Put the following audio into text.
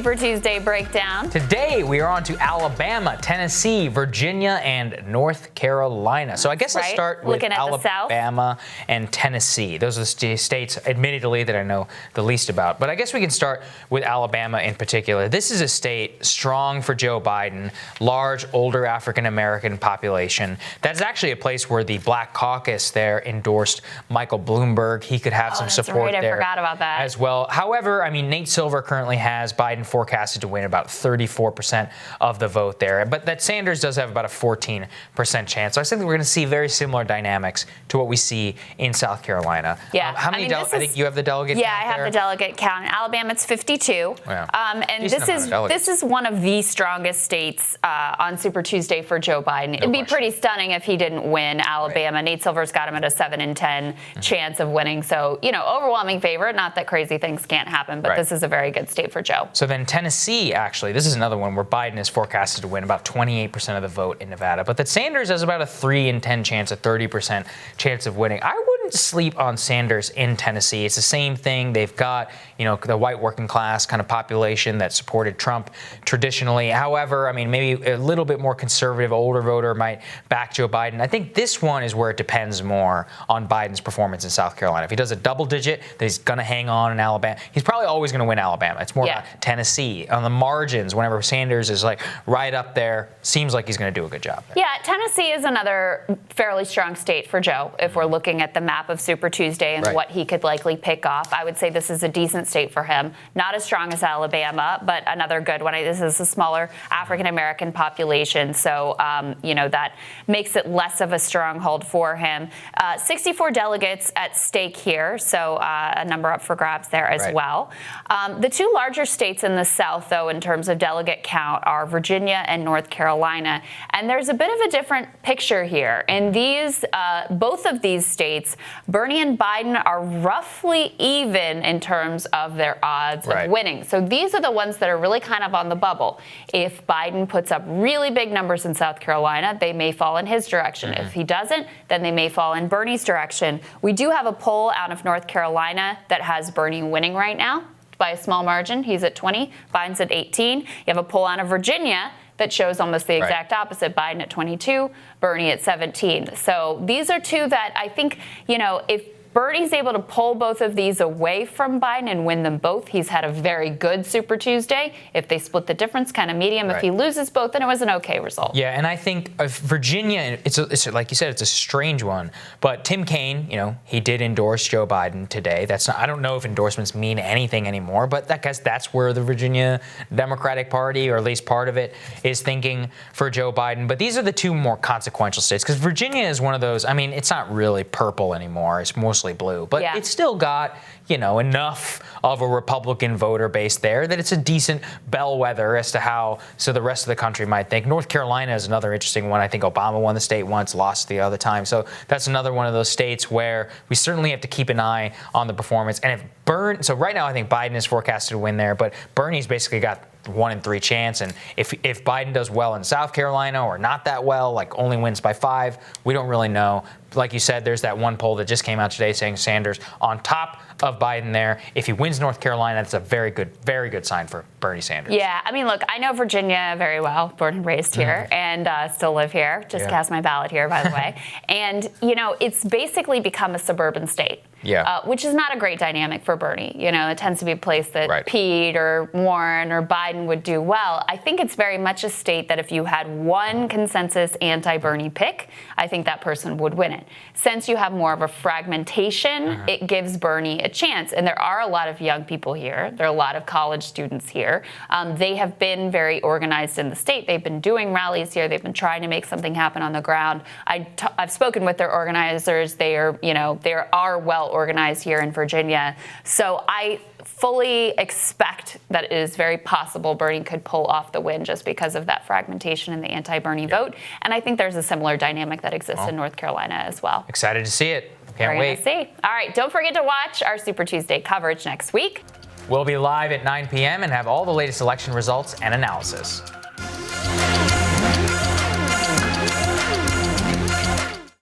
Super Tuesday breakdown. Today, we are on to Alabama, Tennessee, Virginia, and North Carolina. So I guess I'll start with Alabama and Tennessee. Those are the states, admittedly, that I know the least about. But I guess we can start with Alabama in particular. This is a state strong for Joe Biden, large, older African-American population. That's actually a place where the Black Caucus there endorsed Michael Bloomberg. He could have some support there. I forgot about that. As well. However, I mean, Nate Silver currently has Biden forecasted to win about 34% of the vote there. But that Sanders does have about a 14% chance. So I think we're going to see very similar dynamics to what we see in South Carolina. Yeah. How many I think you have the delegate count. Yeah, I have the delegate count. In Alabama, it's 52. Yeah. And this is one of the strongest states on Super Tuesday for Joe Biden. It'd be pretty stunning if he didn't win Alabama. Right. Nate Silver's got him at a 7 in 10 chance of winning. So, overwhelming favorite. Not that crazy things can't happen, but this is a very good state for Joe. So then Tennessee, actually, this is another one where Biden is forecasted to win about 28% of the vote in Nevada. But that Sanders has about a 3 in 10 chance, a 30% chance of winning. I wouldn't sleep on Sanders in Tennessee. It's the same thing. They've got, the white working class kind of population that supported Trump traditionally. However, I mean, maybe a little bit more conservative, older voter might back Joe Biden. I think this one is where it depends more on Biden's performance in South Carolina. If he does a double digit, then he's going to hang on in Alabama. He's probably always going to win Alabama. It's more about Tennessee. On the margins, whenever Sanders is like right up there, seems like he's going to do a good job there. Yeah, Tennessee is another fairly strong state for Joe. If we're looking at the map of Super Tuesday and what he could likely pick off, I would say this is a decent state for him. Not as strong as Alabama, but another good one. This is a smaller African-American population, so, that makes it less of a stronghold for him. 64 delegates at stake here, so a number up for grabs there as well. The two larger states in the South, though, in terms of delegate count, are Virginia and North Carolina. And there's a bit of a different picture here. In both of these states, Bernie and Biden are roughly even in terms of their odds of winning. So these are the ones that are really kind of on the bubble. If Biden puts up really big numbers in South Carolina, they may fall in his direction. If he doesn't, then they may fall in Bernie's direction. We do have a poll out of North Carolina that has Bernie winning right now by a small margin. He's at 20, Biden's at 18. You have a poll out of Virginia that shows almost the exact opposite. Biden at 22, Bernie at 17. So these are two that I think, if Bernie's able to pull both of these away from Biden and win them both, he's had a very good Super Tuesday. If they split the difference, kind of medium. If he loses both, then it was an okay result. Yeah, and I think Virginia, it's like you said, it's a strange one. But Tim Kaine, he did endorse Joe Biden today. I don't know if endorsements mean anything anymore, but I guess that's where the Virginia Democratic Party, or at least part of it, is thinking for Joe Biden. But these are the two more consequential states, because Virginia is one of those, I mean, it's not really purple anymore. It's mostly blue, but it's still got, enough of a Republican voter base there that it's a decent bellwether as to how the rest of the country might think. North Carolina is another interesting one. I think Obama won the state once, lost the other time. So that's another one of those states where we certainly have to keep an eye on the performance. And so right now I think Biden is forecasted to win there, but Bernie's basically got 1 in 3 chance. And if Biden does well in South Carolina or not that well, like only wins by 5, we don't really know. Like you said, there's that one poll that just came out today saying Sanders on top of Biden there. If he wins North Carolina, that's a very good sign for Bernie Sanders. Yeah, I mean, look, I know Virginia very well, born and raised here, and still live here. Just cast my ballot here, by the way. And, it's basically become a suburban state. Which is not a great dynamic for Bernie. It tends to be a place that Pete or Warren or Biden would do well. I think it's very much a state that if you had one consensus anti-Bernie pick, I think that person would win it. Since you have more of a fragmentation, it gives Bernie a chance. And there are a lot of young people here. There are a lot of college students here. They have been very organized in the state. They've been doing rallies here. They've been trying to make something happen on the ground. I've spoken with their organizers. They are well organized here in Virginia. So I fully expect that it is very possible Bernie could pull off the win just because of that fragmentation in the anti-Bernie vote. And I think there's a similar dynamic that exists in North Carolina as well. Excited to see it. Can't wait. See. All right, don't forget to watch our Super Tuesday coverage next week. We'll be live at 9 p.m. and have all the latest election results and analysis.